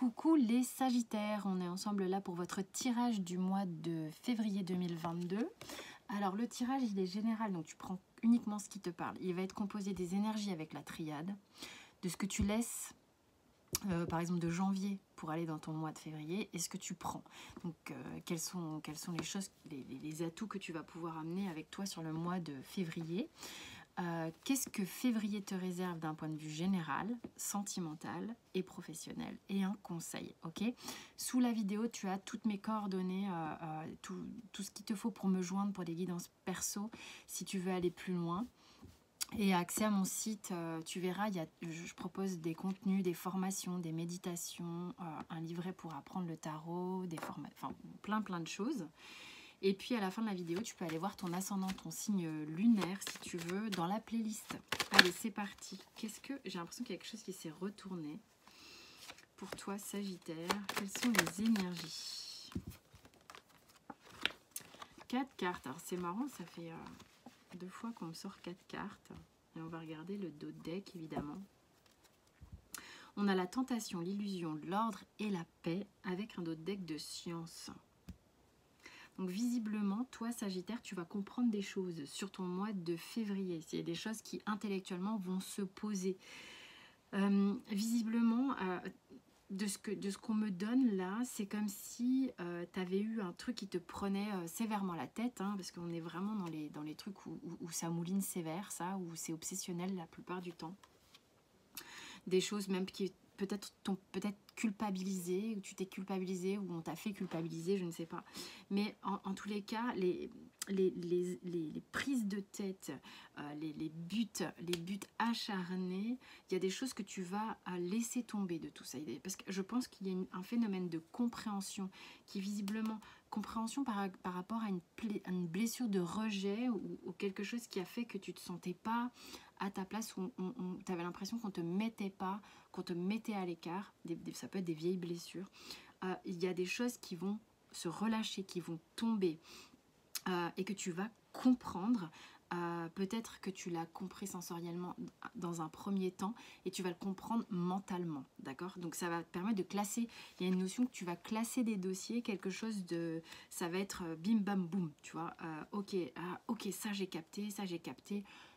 Coucou les Sagittaires, on est ensemble là pour votre tirage du mois de février 2022. Alors le tirage il est général, donc tu prends uniquement ce qui te parle. Il va être composé des énergies avec la triade, de ce que tu laisses par exemple de janvier pour aller dans ton mois de février et ce que tu prends. Donc quelles sont les choses, les atouts que tu vas pouvoir amener avec toi sur le mois de février. Qu'est-ce que février te réserve d'un point de vue général, sentimental et professionnel, et un conseil, ok? Sous la vidéo, tu as toutes mes coordonnées, tout ce qu'il te faut pour me joindre pour des guidances perso, si tu veux aller plus loin. Et accès à mon site, tu verras, je propose des contenus, des formations, des méditations, un livret pour apprendre le tarot, enfin plein de choses. Et puis à la fin de la vidéo, tu peux aller voir ton ascendant, ton signe lunaire, si tu veux, dans la playlist. Allez, c'est parti. J'ai l'impression qu'il y a quelque chose qui s'est retourné. Pour toi, Sagittaire, quelles sont les énergies? 4 cartes. Alors c'est marrant, ça fait 2 fois qu'on me sort 4 cartes. Et on va regarder le dos de deck, évidemment. On a la tentation, l'illusion, l'ordre et la paix avec un dos de deck de science. Donc visiblement, toi Sagittaire, tu vas comprendre des choses sur ton mois de février. Il y a des choses qui intellectuellement vont se poser. Visiblement, de ce qu'on me donne là, c'est comme si tu avais eu un truc qui te prenait sévèrement la tête, hein, parce qu'on est vraiment dans les trucs où ça mouline sévère, ça, où c'est obsessionnel la plupart du temps. Des choses même qui peut-être culpabilisé, ou tu t'es culpabilisé, ou on t'a fait culpabiliser, je ne sais pas. Mais en tous les cas, les prises de tête, les buts acharnés, il y a des choses que tu vas laisser tomber de tout ça. Parce que je pense qu'il y a un phénomène de compréhension qui visiblement, compréhension par rapport à une blessure de rejet ou quelque chose qui a fait que tu ne te sentais pas à ta place, où tu avais l'impression qu'on te mettait pas, qu'on te mettait à l'écart. Ça peut être des vieilles blessures. Il y a des choses qui vont se relâcher, qui vont tomber et que tu vas comprendre. Peut-être que tu l'as compris sensoriellement dans un premier temps et tu vas le comprendre mentalement, d'accord? Donc ça va te permettre de classer. Il y a une notion que tu vas classer des dossiers, quelque chose de... Ça va être bim bam boum, tu vois. Ok, ça j'ai capté,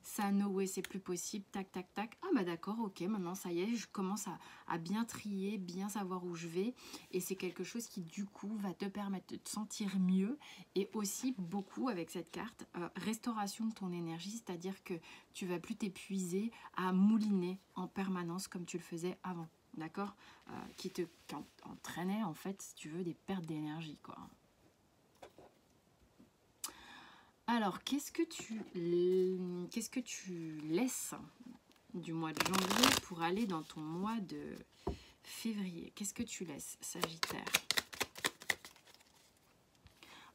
ça no way, c'est plus possible, tac tac tac. Ah bah d'accord, ok, maintenant ça y est, je commence à bien trier, bien savoir où je vais, et c'est quelque chose qui du coup va te permettre de te sentir mieux. Et aussi beaucoup avec cette carte, restauration de ton énergie, c'est-à-dire que tu vas plus t'épuiser à mouliner en permanence comme tu le faisais avant, d'accord? Qui entraînait en fait, si tu veux, des pertes d'énergie, quoi. Alors, qu'est-ce que tu laisses du mois de janvier pour aller dans ton mois de février? Qu'est-ce que tu laisses, Sagittaire?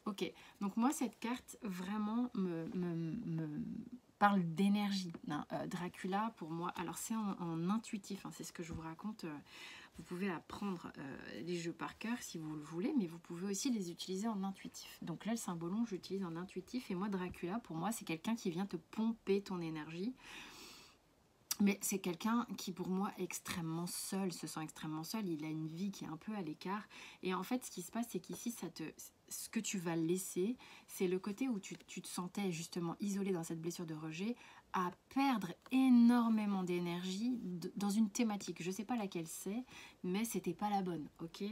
Ok, donc moi, cette carte vraiment me parle d'énergie. Dracula, pour moi, alors c'est en intuitif, hein, c'est ce que je vous raconte. Vous pouvez apprendre les jeux par cœur si vous le voulez, mais vous pouvez aussi les utiliser en intuitif. Donc là, le symbolon, j'utilise en intuitif. Et moi, Dracula, pour moi, c'est quelqu'un qui vient te pomper ton énergie. Mais c'est quelqu'un qui, pour moi, est extrêmement seul, se sent extrêmement seul. Il a une vie qui est un peu à l'écart. Et en fait, ce qui se passe, c'est qu'ici, ce que tu vas laisser, c'est le côté où tu te sentais justement isolé dans cette blessure de rejet, à perdre énormément d'énergie dans une thématique. Je ne sais pas laquelle c'est, mais c'était pas la bonne, ok?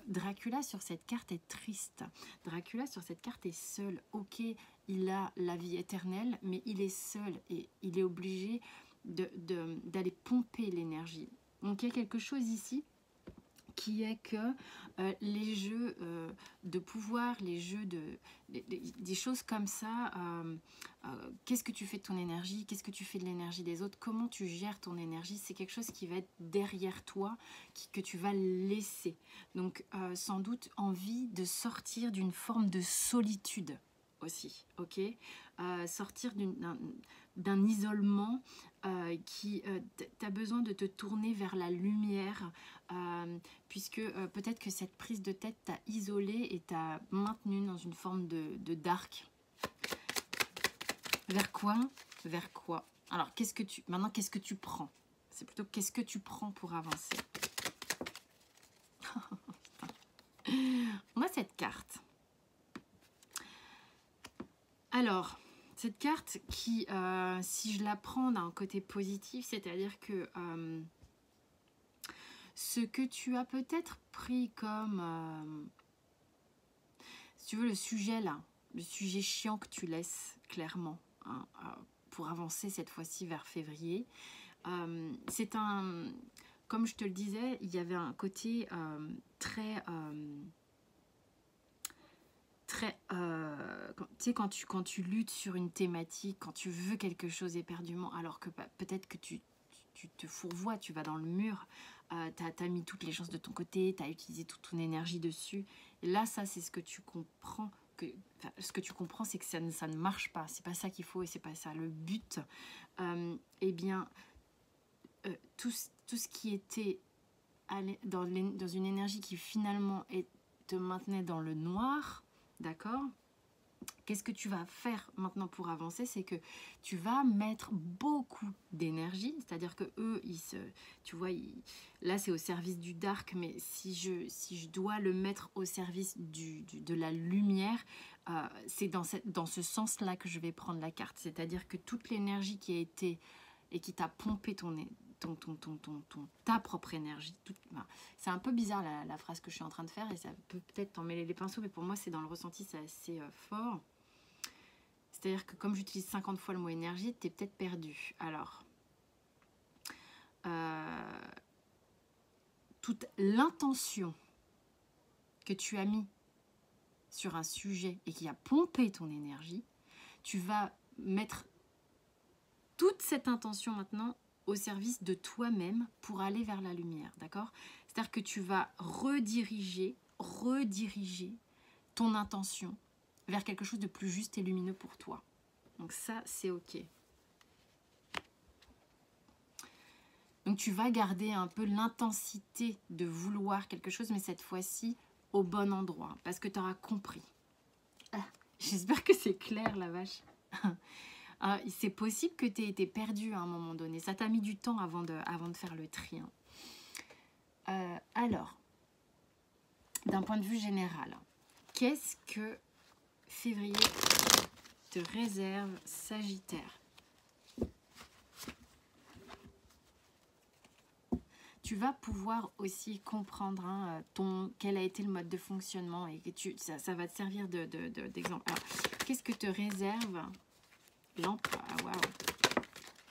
Dracula sur cette carte est triste. Dracula sur cette carte est seul. Ok, il a la vie éternelle, mais il est seul et il est obligé d'aller pomper l'énergie. Donc il y a quelque chose ici qui est que les jeux de pouvoir, les jeux des choses comme ça, qu'est-ce que tu fais de ton énergie, qu'est-ce que tu fais de l'énergie des autres, comment tu gères ton énergie, c'est quelque chose qui va être derrière toi, que tu vas laisser. Donc sans doute envie de sortir d'une forme de solitude aussi, ok? Sortir d'un isolement qui t'as besoin de te tourner vers la lumière, puisque peut-être que cette prise de tête t'a isolé et t'a maintenu dans une forme de dark. Vers quoi? Vers quoi? Alors maintenant qu'est-ce que tu prends? C'est plutôt qu'est-ce que tu prends pour avancer? cette carte. Alors, cette carte qui, si je la prends d'un côté positif, c'est-à-dire que ce que tu as peut-être pris comme, si tu veux, le sujet là, le sujet chiant que tu laisses clairement, hein, pour avancer cette fois-ci vers février, c'est un, comme je te le disais, il y avait un côté très... tu sais, quand tu luttes sur une thématique, quand tu veux quelque chose éperdument, alors que peut-être que tu te fourvoies, tu vas dans le mur, tu as mis toutes les chances de ton côté, tu as utilisé toute ton énergie dessus. Et là, ça, c'est ce que tu comprends. Ce que tu comprends, c'est que ça ne marche pas. C'est pas ça qu'il faut et c'est pas ça le but. Eh bien, tout ce qui était dans une énergie qui finalement te maintenait dans le noir, d'accord ? Qu'est-ce que tu vas faire maintenant pour avancer? C'est que tu vas mettre beaucoup d'énergie, c'est-à-dire que eux, tu vois, là c'est au service du dark, mais si je dois le mettre au service de la lumière, c'est dans ce sens-là que je vais prendre la carte. C'est-à-dire que toute l'énergie qui a été et qui t'a pompé ta propre énergie. C'est un peu bizarre la phrase que je suis en train de faire et ça peut peut-être t'en mêler les pinceaux, mais pour moi c'est dans le ressenti, c'est assez fort. C'est-à-dire que comme j'utilise 50 fois le mot énergie, t'es peut-être perdu. Alors, toute l'intention que tu as mis sur un sujet et qui a pompé ton énergie, tu vas mettre toute cette intention maintenant au service de toi-même pour aller vers la lumière, d'accord? C'est-à-dire que tu vas rediriger ton intention vers quelque chose de plus juste et lumineux pour toi. Donc ça, c'est ok. Donc tu vas garder un peu l'intensité de vouloir quelque chose, mais cette fois-ci au bon endroit, parce que tu auras compris. J'espère que c'est clair, la vache. C'est possible que tu aies été perdu à un moment donné. Ça t'a mis du temps avant de faire le tri. Alors, d'un point de vue général, qu'est-ce que février te réserve, Sagittaire? Tu vas pouvoir aussi comprendre quel a été le mode de fonctionnement et que ça va te servir d'exemple. Alors, qu'est-ce que te réserve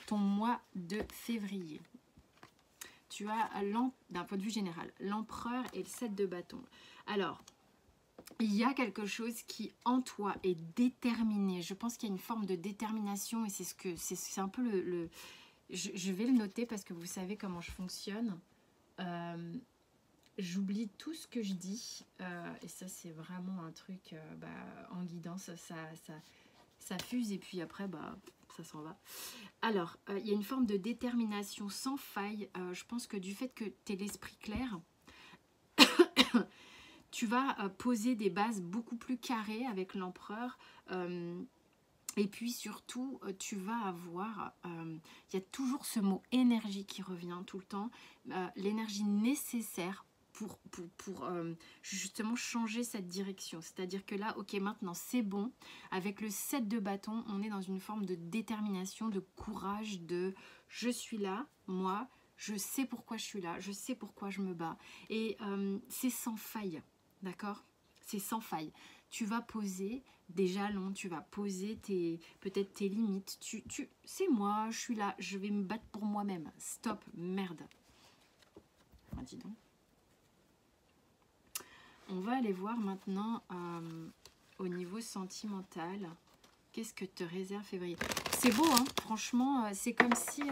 ton mois de février? Tu as, d'un point de vue général, l'empereur et le 7 de bâton. Alors, il y a quelque chose qui, en toi, est déterminé. Je pense qu'il y a une forme de détermination et c'est un peu le je vais le noter parce que vous savez comment je fonctionne. J'oublie tout ce que je dis et ça, c'est vraiment un truc en guidance, ça fuse et puis après, ça s'en va. Alors, il y a une forme de détermination sans faille. Je pense que du fait que tu es l'esprit clair, tu vas poser des bases beaucoup plus carrées avec l'empereur. Et puis surtout, tu vas avoir, il y a toujours ce mot énergie qui revient tout le temps, l'énergie nécessaire pour justement changer cette direction. C'est-à-dire que là, ok, maintenant c'est bon. Avec le 7 de bâton, on est dans une forme de détermination, de courage, de je suis là, moi, je sais pourquoi je suis là, je sais pourquoi je me bats. Et c'est sans faille, d'accord? C'est sans faille. Tu vas poser des jalons, tu vas poser peut-être tes limites. C'est moi, je suis là, je vais me battre pour moi-même. Stop, merde. Ah, dis donc. On va aller voir maintenant au niveau sentimental. Qu'est-ce que te réserve février? C'est beau, hein, franchement, c'est comme si...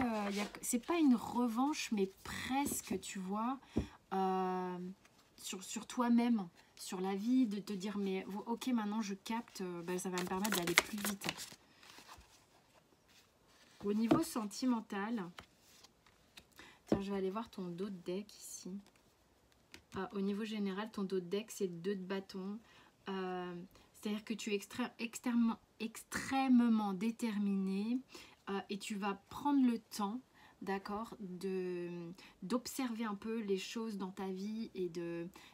c'est pas une revanche, mais presque, tu vois, sur toi-même, sur la vie, de te dire, mais ok, maintenant je capte, ça va me permettre d'aller plus vite. Au niveau sentimental, tiens, je vais aller voir ton dos de deck ici. Au niveau général, ton dos de deck, c'est 2 de bâton. C'est-à-dire que tu es extrêmement déterminé et tu vas prendre le temps, d'accord, d'observer un peu les choses dans ta vie et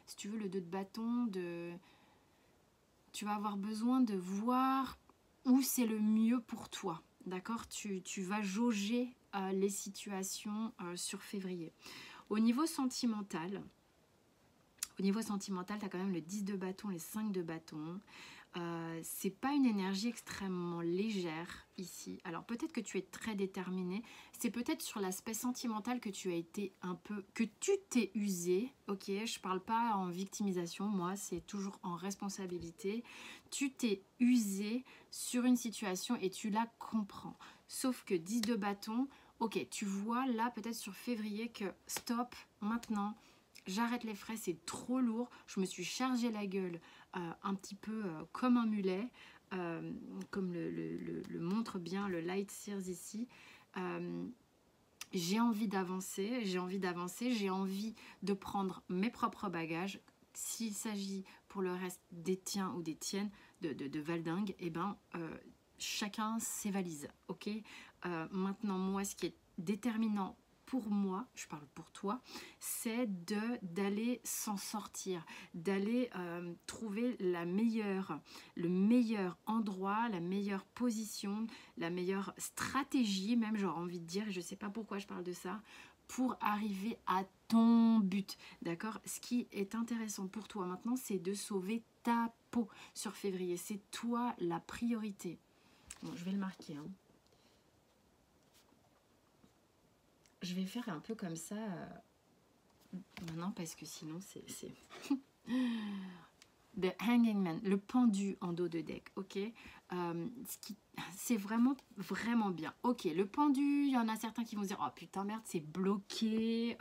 si tu veux, le 2 de bâton, tu vas avoir besoin de voir où c'est le mieux pour toi. D'accord, tu vas jauger les situations sur février. Au niveau sentimental, tu as quand même le 10 de bâton, les 5 de bâton. C'est pas une énergie extrêmement légère ici. Alors peut-être que tu es très déterminé. C'est peut-être sur l'aspect sentimental que tu as été un peu, que tu t'es usé. Ok, je parle pas en victimisation, moi c'est toujours en responsabilité. Tu t'es usé sur une situation et tu la comprends. Sauf que 10 de bâton, ok, tu vois là peut-être sur février que stop, maintenant j'arrête les frais, c'est trop lourd. Je me suis chargé la gueule un petit peu comme un mulet, comme le montre bien le Light Sears ici. J'ai envie d'avancer, j'ai envie de prendre mes propres bagages. S'il s'agit pour le reste des tiens ou des tiennes de valdingue, eh ben, chacun ses valises, ok. Maintenant, moi, ce qui est déterminant pour moi, je parle pour toi, c'est d'aller s'en sortir, d'aller trouver le meilleur endroit, la meilleure position, la meilleure stratégie, même j'aurais envie de dire, je ne sais pas pourquoi je parle de ça, pour arriver à ton but, d'accord? Ce qui est intéressant pour toi maintenant, c'est de sauver ta peau sur février, c'est toi la priorité. Bon, je vais le marquer, hein. Je vais faire un peu comme ça maintenant parce que sinon c'est The Hanging Man, le pendu en dos de deck, ok. C'est vraiment bien. Ok, le pendu, il y en a certains qui vont se dire, oh putain merde, c'est bloqué.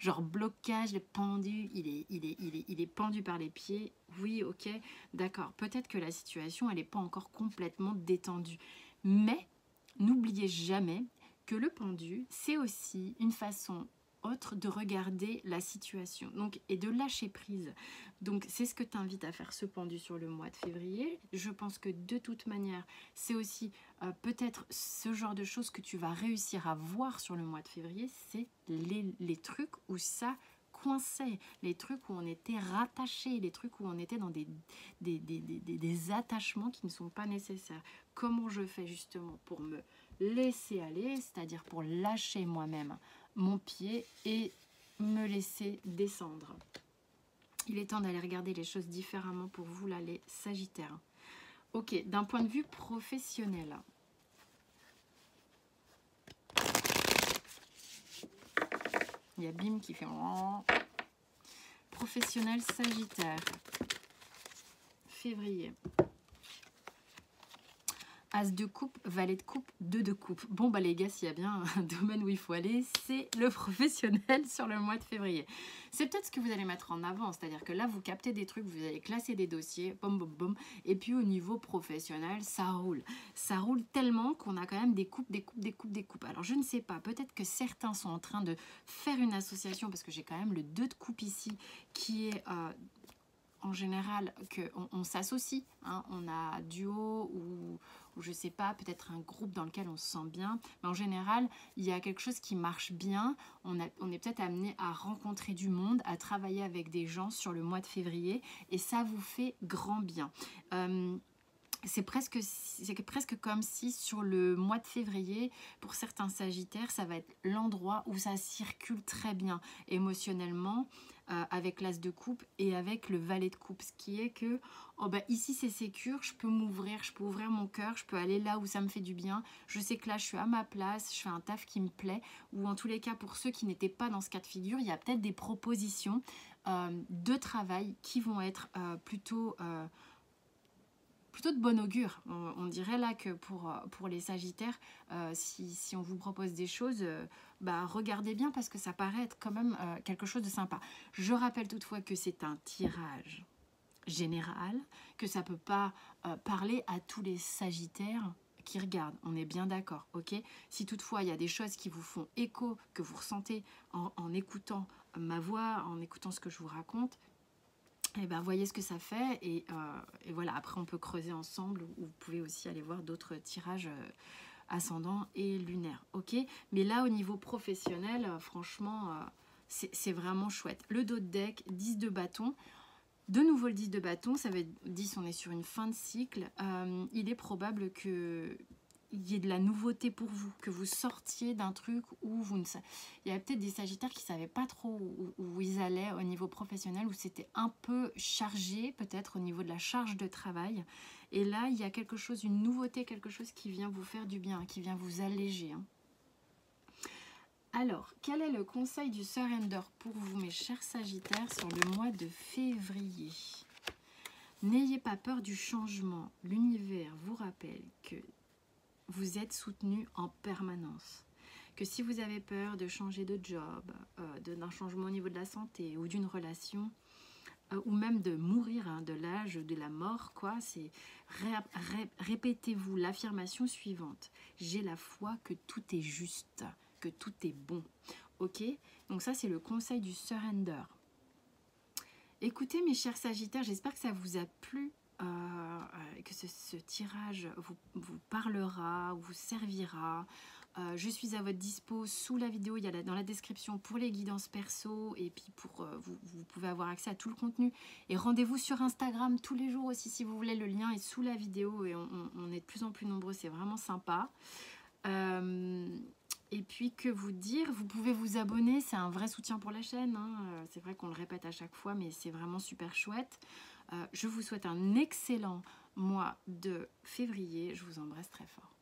Genre blocage, le pendu, il est pendu par les pieds. Oui, ok, d'accord. Peut-être que la situation, elle n'est pas encore complètement détendue. Mais n'oubliez jamais que le pendu, c'est aussi une façon autre de regarder la situation, donc, et de lâcher prise. Donc c'est ce que t'invite à faire, ce pendu sur le mois de février. Je pense que de toute manière, c'est aussi peut-être ce genre de choses que tu vas réussir à voir sur le mois de février, c'est les trucs où ça coinçait, les trucs où on était rattaché, les trucs où on était dans des attachements qui ne sont pas nécessaires. Comment je fais justement pour me laisser aller, c'est-à-dire pour lâcher moi-même mon pied et me laisser descendre. Il est temps d'aller regarder les choses différemment pour vous là, les Sagittaires. Ok, d'un point de vue professionnel. Il y a Bim qui fait professionnel Sagittaire. Février. As de coupe, valet de coupe, 2 de coupe. Bon bah les gars, s'il y a bien un domaine où il faut aller, c'est le professionnel sur le mois de février. C'est peut-être ce que vous allez mettre en avant, c'est-à-dire que là vous captez des trucs, vous allez classer des dossiers, boum boum boum, et puis au niveau professionnel, ça roule. Ça roule tellement qu'on a quand même des coupes. Alors je ne sais pas, peut-être que certains sont en train de faire une association, parce que j'ai quand même le 2 de coupe ici, qui est... en général, qu'on s'associe, hein, on a duo ou je sais pas, peut-être un groupe dans lequel on se sent bien, mais en général, il y a quelque chose qui marche bien, on est peut-être amené à rencontrer du monde, à travailler avec des gens sur le mois de février, et ça vous fait grand bien. C'est presque comme si sur le mois de février, pour certains Sagittaires, ça va être l'endroit où ça circule très bien émotionnellement, avec l'as de coupe et avec le valet de coupe, ce qui est que ici c'est sécure, je peux m'ouvrir, je peux ouvrir mon cœur, je peux aller là où ça me fait du bien, je sais que là je suis à ma place, je fais un taf qui me plaît, ou en tous les cas pour ceux qui n'étaient pas dans ce cas de figure, il y a peut-être des propositions de travail qui vont être plutôt de bon augure. On dirait là que pour les Sagittaires, si on vous propose des choses, regardez bien parce que ça paraît être quand même quelque chose de sympa. Je rappelle toutefois que c'est un tirage général, que ça ne peut pas parler à tous les Sagittaires qui regardent. On est bien d'accord, ok? Si toutefois il y a des choses qui vous font écho, que vous ressentez en écoutant ma voix, en écoutant ce que je vous raconte, et voyez ce que ça fait et voilà, après on peut creuser ensemble, ou vous pouvez aussi aller voir d'autres tirages ascendants et lunaires, ok. Mais là au niveau professionnel, franchement c'est vraiment chouette. Le dos de deck, 10 de bâton, De nouveau le 10 de bâton, ça va être 10, on est sur une fin de cycle. Il est probable que il y ait de la nouveauté pour vous, que vous sortiez d'un truc où vous ne savez... Il y avait peut-être des sagittaires qui ne savaient pas trop où ils allaient au niveau professionnel, où c'était un peu chargé, peut-être au niveau de la charge de travail. Et là, il y a quelque chose, une nouveauté, quelque chose qui vient vous faire du bien, qui vient vous alléger. Alors, quel est le conseil du surrender pour vous, mes chers sagittaires, sur le mois de février? N'ayez pas peur du changement. L'univers vous rappelle que vous êtes soutenu en permanence. Que si vous avez peur de changer de job, d'un changement au niveau de la santé ou d'une relation, ou même de mourir, hein, de l'âge de la mort, quoi, c'est répétez-vous l'affirmation suivante. J'ai la foi que tout est juste, que tout est bon. Ok? Donc ça, c'est le conseil du surrender. Écoutez, mes chers sagittaires, j'espère que ça vous a plu. Que ce tirage vous parlera, vous servira. Je suis à votre dispo sous la vidéo, il y a dans la description pour les guidances perso et puis pour vous pouvez avoir accès à tout le contenu. Et rendez-vous sur Instagram tous les jours aussi si vous voulez, le lien est sous la vidéo et on est de plus en plus nombreux, c'est vraiment sympa. Et puis que vous dire, vous pouvez vous abonner, c'est un vrai soutien pour la chaîne, hein. C'est vrai qu'on le répète à chaque fois mais c'est vraiment super chouette. Je vous souhaite un excellent mois de février. Je vous embrasse très fort.